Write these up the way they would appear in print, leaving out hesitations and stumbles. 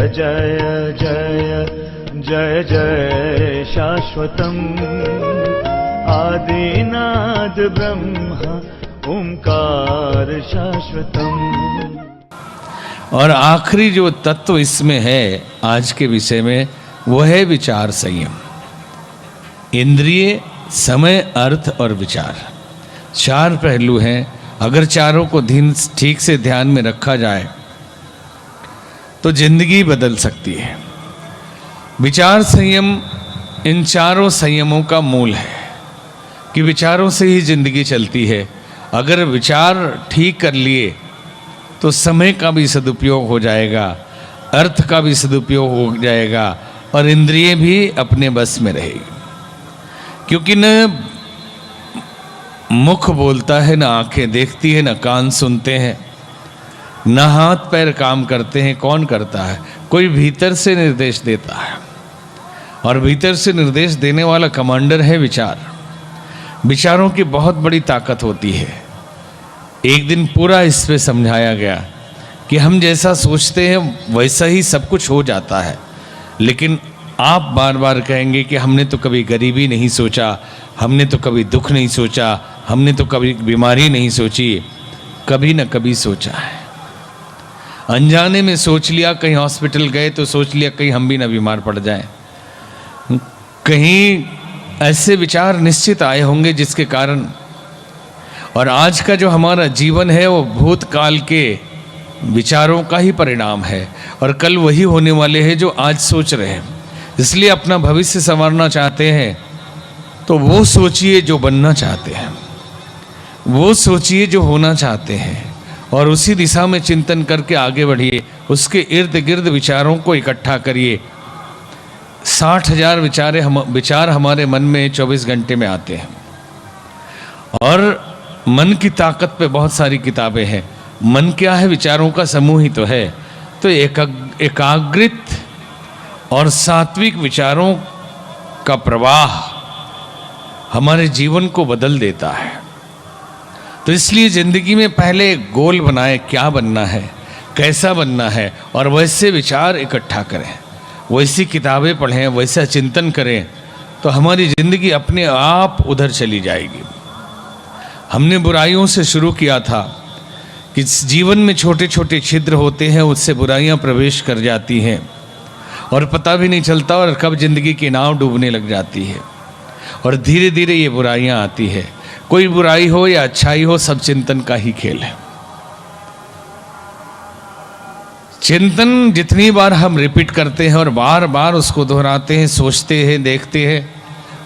जय जय जय जय शाश्वतम् आदिनाद ब्रह्म ओंकार शाश्वतम्। और आखिरी जो तत्व इसमें है आज के विषय में, वो है विचार संयम। इंद्रिय, समय, अर्थ और विचार, चार पहलू हैं। अगर चारों को ठीक से ध्यान में रखा जाए तो जिंदगी बदल सकती है। विचार संयम इन चारों संयमों का मूल है कि विचारों से ही जिंदगी चलती है। अगर विचार ठीक कर लिए तो समय का भी सदुपयोग हो जाएगा, अर्थ का भी सदुपयोग हो जाएगा और इंद्रिय भी अपने बस में रहेगी। क्योंकि न मुख बोलता है, न आंखें देखती है, न कान सुनते हैं, न हाथ पैर काम करते हैं। कौन करता है? कोई भीतर से निर्देश देता है, और भीतर से निर्देश देने वाला कमांडर है विचार। विचारों की बहुत बड़ी ताकत होती है। एक दिन पूरा इस पे समझाया गया कि हम जैसा सोचते हैं वैसा ही सब कुछ हो जाता है। लेकिन आप बार बार कहेंगे कि हमने तो कभी गरीबी नहीं सोचा, हमने तो कभी दुख नहीं सोचा, हमने तो कभी बीमारी नहीं सोची। कभी न कभी सोचा है। अनजाने में सोच लिया, कहीं हॉस्पिटल गए तो सोच लिया कहीं हम भी न बीमार पड़ जाएं। कहीं ऐसे विचार निश्चित आए होंगे जिसके कारण, और आज का जो हमारा जीवन है वो भूतकाल के विचारों का ही परिणाम है, और कल वही होने वाले हैं जो आज सोच रहे हैं। इसलिए अपना भविष्य संवारना चाहते हैं तो वो सोचिए जो बनना चाहते हैं, वो सोचिए जो होना चाहते हैं, और उसी दिशा में चिंतन करके आगे बढ़िए। उसके इर्द गिर्द विचारों को इकट्ठा करिए। 60,000 विचार हमारे मन में 24 घंटे में आते हैं, और मन की ताकत पे बहुत सारी किताबें हैं। मन क्या है? विचारों का समूह ही तो है। तो एकाग्रित और सात्विक विचारों का प्रवाह हमारे जीवन को बदल देता है। तो इसलिए जिंदगी में पहले एक गोल बनाए, क्या बनना है, कैसा बनना है, और वैसे विचार इकट्ठा करें, वैसी किताबें पढ़ें, वैसा चिंतन करें, तो हमारी जिंदगी अपने आप उधर चली जाएगी। हमने बुराइयों से शुरू किया था कि जीवन में छोटे छोटे छिद्र होते हैं, उससे बुराइयां प्रवेश कर जाती हैं और पता भी नहीं चलता, और कब जिंदगी की नाव डूबने लग जाती है, और धीरे धीरे ये बुराइयां आती है। कोई बुराई हो या अच्छाई हो, सब चिंतन का ही खेल है। चिंतन जितनी बार हम रिपीट करते हैं और बार बार उसको दोहराते हैं, सोचते हैं, देखते हैं,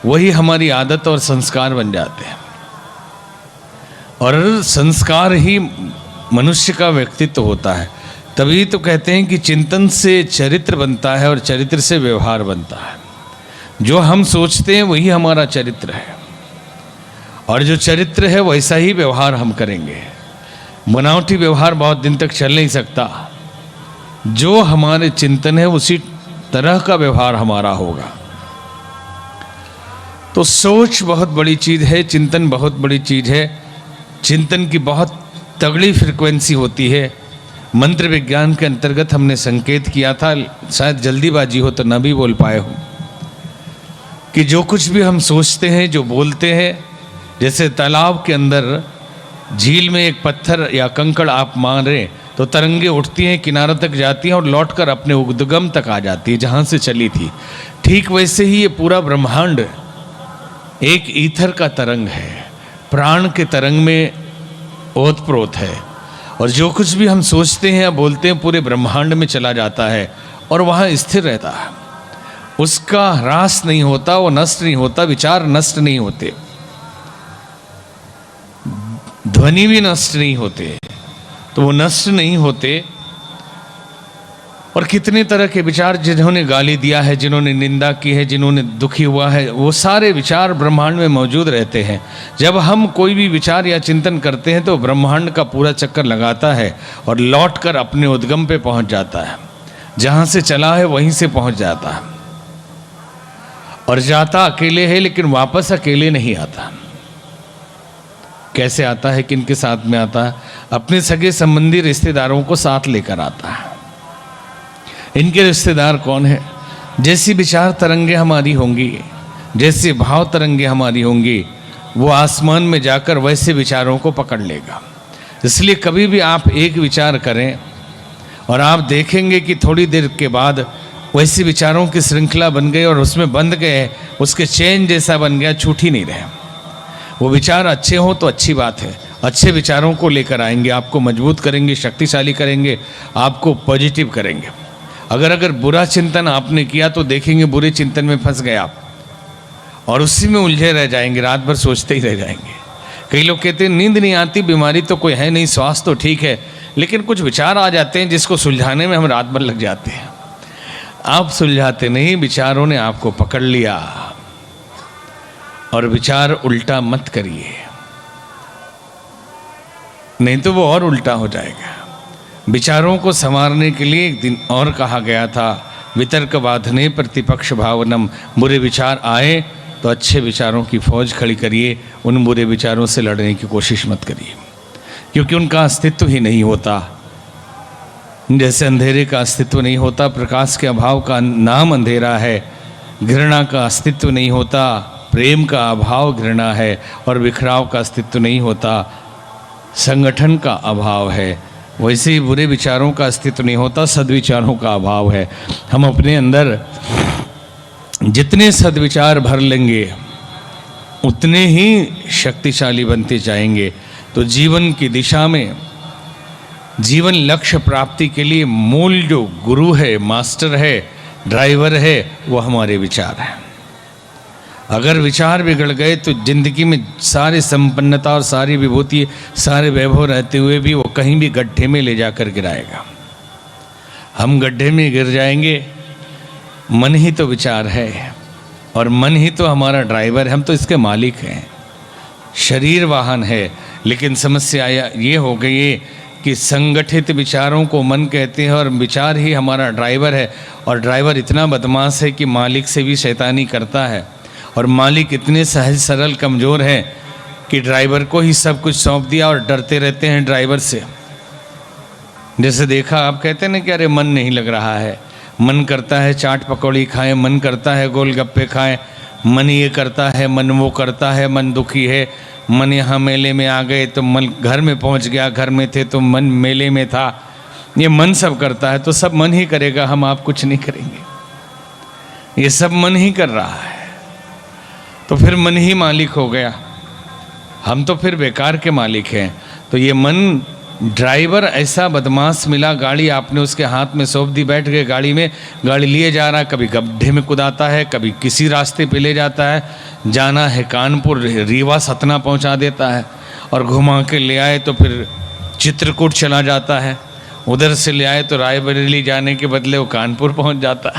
वही हमारी आदत और संस्कार बन जाते हैं। और संस्कार ही मनुष्य का व्यक्तित्व होता है। तभी तो कहते हैं कि चिंतन से चरित्र बनता है और चरित्र से व्यवहार बनता है। जो हम सोचते हैं वही हमारा चरित्र है, और जो चरित्र है वैसा ही व्यवहार हम करेंगे। बनावटी व्यवहार बहुत दिन तक चल नहीं सकता। जो हमारे चिंतन है उसी तरह का व्यवहार हमारा होगा। तो सोच बहुत बड़ी चीज़ है, चिंतन बहुत बड़ी चीज़ है। चिंतन की बहुत तगड़ी फ्रिक्वेंसी होती है। मंत्र विज्ञान के अंतर्गत हमने संकेत किया था, शायद जल्दीबाजी हो तो न भी बोल पाए हो, कि जो कुछ भी हम सोचते हैं, जो बोलते हैं, जैसे तालाब के अंदर झील में एक पत्थर या कंकड़ आप मारें तो तरंगे उठती हैं, किनारे तक जाती हैं और लौटकर अपने उद्गम तक आ जाती है जहाँ से चली थी। ठीक वैसे ही ये पूरा ब्रह्मांड एक ईथर का तरंग है, प्राण के तरंग में ओतप्रोत है, और जो कुछ भी हम सोचते हैं या बोलते हैं पूरे ब्रह्मांड में चला जाता है और वहाँ स्थिर रहता है। उसका ह्रास नहीं होता, वो नष्ट नहीं होता। विचार नष्ट नहीं होते, ध्वनि भी नष्ट नहीं होते, तो वो नष्ट नहीं होते। और कितने तरह के विचार, जिन्होंने गाली दिया है, जिन्होंने निंदा की है, जिन्होंने दुखी हुआ है, वो सारे विचार ब्रह्मांड में मौजूद रहते हैं। जब हम कोई भी विचार या चिंतन करते हैं तो ब्रह्मांड का पूरा चक्कर लगाता है और लौटकर अपने उद्गम पे पहुंच जाता है। जहाँ से चला है वहीं से पहुंच जाता है, और जाता अकेले है लेकिन वापस अकेले नहीं आता। कैसे आता है? किनके साथ में आता है? अपने सगे संबंधी रिश्तेदारों को साथ लेकर आता है। इनके रिश्तेदार कौन है? जैसी विचार तरंगे हमारी होंगी, जैसी भाव तरंगे हमारी होंगी, वो आसमान में जाकर वैसे विचारों को पकड़ लेगा। इसलिए कभी भी आप एक विचार करें और आप देखेंगे कि थोड़ी देर के बाद वैसी विचारों की श्रृंखला बन गई और उसमें बंध गए, उसके चेन जैसा बन गया, छूट ही नहीं रहे। वो विचार अच्छे हों तो अच्छी बात है, अच्छे विचारों को लेकर आएंगे, आपको मजबूत करेंगे, शक्तिशाली करेंगे, आपको पॉजिटिव करेंगे। अगर बुरा चिंतन आपने किया तो देखेंगे बुरे चिंतन में फंस गए आप और उसी में उलझे रह जाएंगे, रात भर सोचते ही रह जाएंगे। कई लोग कहते हैं नींद नहीं आती, बीमारी तो कोई है नहीं, स्वास्थ्य तो ठीक है, लेकिन कुछ विचार आ जाते हैं जिसको सुलझाने में हम रात भर लग जाते हैं। आप सुलझाते नहीं, विचारों ने आपको पकड़ लिया। और विचार उल्टा मत करिए, नहीं तो वो और उल्टा हो जाएगा। विचारों को संवारने के लिए एक दिन और कहा गया था, वितर्क बाधने प्रतिपक्ष भावनम। बुरे विचार आए तो अच्छे विचारों की फौज खड़ी करिए, उन बुरे विचारों से लड़ने की कोशिश मत करिए, क्योंकि उनका अस्तित्व ही नहीं होता। जैसे अंधेरे का अस्तित्व नहीं होता, प्रकाश के अभाव का नाम अंधेरा है, घृणा का अस्तित्व नहीं होता, प्रेम का अभाव घृणा है, और बिखराव का अस्तित्व नहीं होता, संगठन का अभाव है। वैसे ही बुरे विचारों का अस्तित्व नहीं होता, सद्विचारों का अभाव है। हम अपने अंदर जितने सद्विचार भर लेंगे उतने ही शक्तिशाली बनते जाएंगे। तो जीवन की दिशा में, जीवन लक्ष्य प्राप्ति के लिए मूल जो गुरु है, मास्टर है, ड्राइवर है, वो हमारे विचार हैं। अगर विचार बिगड़ गए तो जिंदगी में सारी संपन्नता और सारी विभूति, सारे वैभव रहते हुए भी वो कहीं भी गड्ढे में ले जाकर गिराएगा। हम गड्ढे में गिर जाएंगे। मन ही तो विचार है और मन ही तो हमारा ड्राइवर है, हम तो इसके मालिक हैं। शरीर वाहन है, लेकिन समस्या ये हो गई है कि संगठित विचारों को मन कहते हैं और विचार ही हमारा ड्राइवर है। और ड्राइवर इतना बदमाश है कि मालिक से भी शैतानी करता है, और मालिक इतने सहज सरल कमज़ोर हैं कि ड्राइवर को ही सब कुछ सौंप दिया और डरते रहते हैं ड्राइवर से। जैसे देखा, आप कहते हैं ना कि अरे मन नहीं लग रहा है, मन करता है चाट पकौड़ी खाएं, मन करता है गोलगप्पे खाएं, मन ये करता है, मन वो करता है, मन दुखी है, मन यहाँ मेले में आ गए तो मन घर में पहुँच गया, घर में थे तो मन मेले में था। ये मन सब करता है, तो सब मन ही करेगा, हम आप कुछ नहीं करेंगे। ये सब मन ही कर रहा है, तो फिर मन ही मालिक हो गया, हम तो फिर बेकार के मालिक हैं। तो ये मन ड्राइवर ऐसा बदमाश मिला, गाड़ी आपने उसके हाथ में सौंप दी, बैठ गए गाड़ी में, गाड़ी लिए जा रहा है, कभी गड्ढे में कुदाता है, कभी किसी रास्ते पे ले जाता है, जाना है कानपुर, रीवा सतना पहुंचा देता है, और घुमा के ले आए तो फिर चित्रकूट चला जाता है, उधर से ले आए तो रायबरेली जाने के बदले वो कानपुर पहुंच जाता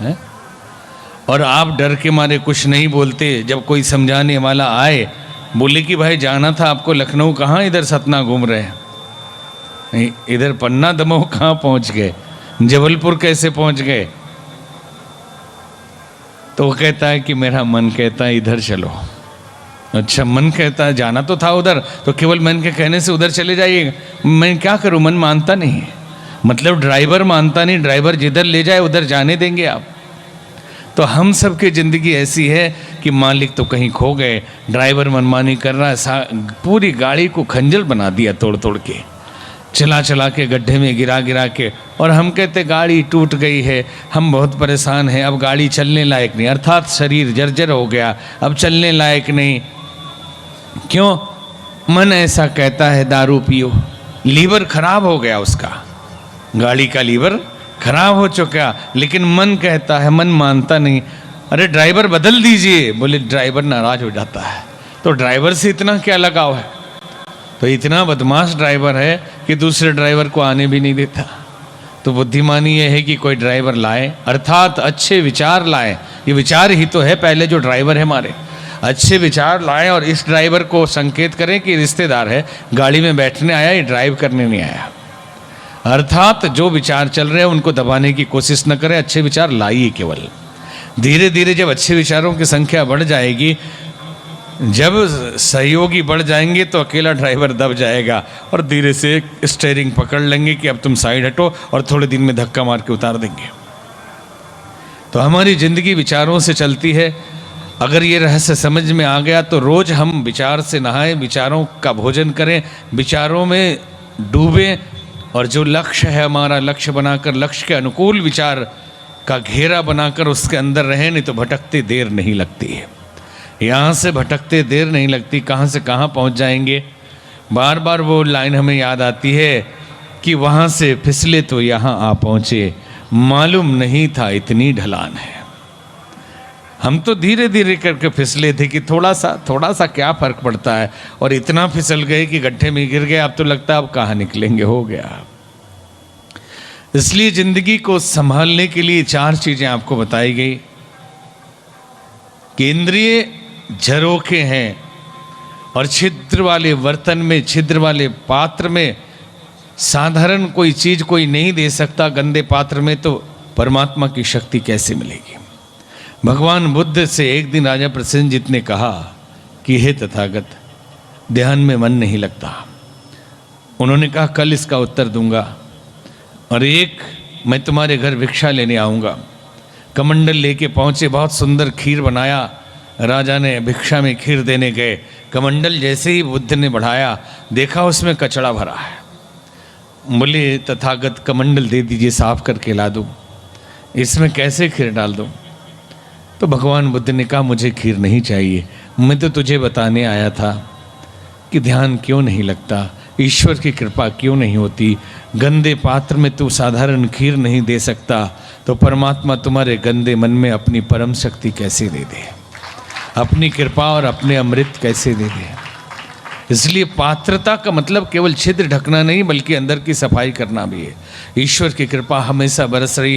है? और आप डर के मारे कुछ नहीं बोलते। जब कोई समझाने वाला आए, बोले कि भाई जाना था आपको लखनऊ, कहाँ इधर सतना घूम रहे हैं, इधर पन्ना दमोह कहाँ पहुँच गए, जबलपुर कैसे पहुँच गए? तो वो कहता है कि मेरा मन कहता है इधर चलो। अच्छा, मन कहता है जाना तो था उधर, तो केवल मन के कहने से उधर चले जाइएगा। मैं क्या करूं, मन मानता नहीं, मतलब ड्राइवर मानता नहीं। ड्राइवर जिधर ले जाए उधर जाने देंगे आप? तो हम सब की ज़िंदगी ऐसी है कि मालिक तो कहीं खो गए, ड्राइवर मनमानी कर रहा है, पूरी गाड़ी को खंजर बना दिया, तोड़ तोड़ के, चला चला के, गड्ढे में गिरा गिरा के। और हम कहते गाड़ी टूट गई है, हम बहुत परेशान हैं, अब गाड़ी चलने लायक नहीं, अर्थात शरीर जर्जर हो गया, अब चलने लायक नहीं। क्यों? मन ऐसा कहता है दारू पियो, लीवर खराब हो गया उसका, गाड़ी का लीवर खराब हो चुका, लेकिन मन कहता है, मन मानता नहीं। अरे ड्राइवर बदल दीजिए, बोले ड्राइवर नाराज हो जाता है। तो ड्राइवर से इतना क्या लगाव है? तो इतना बदमाश ड्राइवर है कि दूसरे ड्राइवर को आने भी नहीं देता। तो बुद्धिमानी ये है कि कोई ड्राइवर लाए, अर्थात अच्छे विचार लाए। ये विचार ही तो है पहले जो ड्राइवर है हमारे, अच्छे विचार लाएं और इस ड्राइवर को संकेत करें कि रिश्तेदार है, गाड़ी में बैठने आया, ये ड्राइव करने नहीं आया। अर्थात जो विचार चल रहे हैं उनको दबाने की कोशिश न करें, अच्छे विचार लाइए। केवल धीरे धीरे जब अच्छे विचारों की संख्या बढ़ जाएगी जब सहयोगी बढ़ जाएंगे तो अकेला ड्राइवर दब जाएगा और धीरे से स्टीयरिंग पकड़ लेंगे कि अब तुम साइड हटो, और थोड़े दिन में धक्का मार के उतार देंगे। तो हमारी जिंदगी विचारों से चलती है। अगर ये रहस्य समझ में आ गया तो रोज हम विचार से नहाएं, विचारों का भोजन करें, विचारों में डूबें, और जो लक्ष्य है हमारा लक्ष्य बनाकर, लक्ष्य के अनुकूल विचार का घेरा बनाकर उसके अंदर रहें, नहीं तो भटकते देर नहीं लगती है। यहाँ से भटकते देर नहीं लगती, कहाँ से कहाँ पहुँच जाएंगे। बार बार वो लाइन हमें याद आती है कि वहाँ से फिसले तो यहाँ आ पहुँचे, मालूम नहीं था इतनी ढलान है। हम तो धीरे धीरे करके फिसले थे कि थोड़ा सा क्या फर्क पड़ता है, और इतना फिसल गए कि गड्ढे में गिर गए। अब तो लगता है अब कहाँ निकलेंगे, हो गया। इसलिए जिंदगी को संभालने के लिए 4 चीजें आपको बताई गई कि इंद्रिय झरोखे हैं, और छिद्र वाले बर्तन में, छिद्र वाले पात्र में साधारण कोई चीज कोई नहीं दे सकता, गंदे पात्र में तो परमात्मा की शक्ति कैसे मिलेगी। भगवान बुद्ध से एक दिन राजा प्रसेनजीत ने कहा कि हे तथागत, ध्यान में मन नहीं लगता। उन्होंने कहा कल इसका उत्तर दूंगा, और एक मैं तुम्हारे घर भिक्षा लेने आऊँगा। कमंडल लेके पहुँचे, बहुत सुंदर खीर बनाया। राजा ने भिक्षा में खीर देने गए, कमंडल जैसे ही बुद्ध ने बढ़ाया देखा उसमें कचड़ा भरा है। बोले तथागत कमंडल दे दीजिए, साफ करके ला दूँ, इसमें कैसे खीर डाल दूँ। तो भगवान बुद्ध ने कहा मुझे खीर नहीं चाहिए, मैं तो तुझे बताने आया था कि ध्यान क्यों नहीं लगता, ईश्वर की कृपा क्यों नहीं होती। गंदे पात्र में तू साधारण खीर नहीं दे सकता, तो परमात्मा तुम्हारे गंदे मन में अपनी परम शक्ति कैसे दे दे, अपनी कृपा और अपने अमृत कैसे दे दे। इसलिए पात्रता का मतलब केवल छिद्र ढकना नहीं, बल्कि अंदर की सफाई करना भी है। ईश्वर की कृपा हमेशा बरस रही है।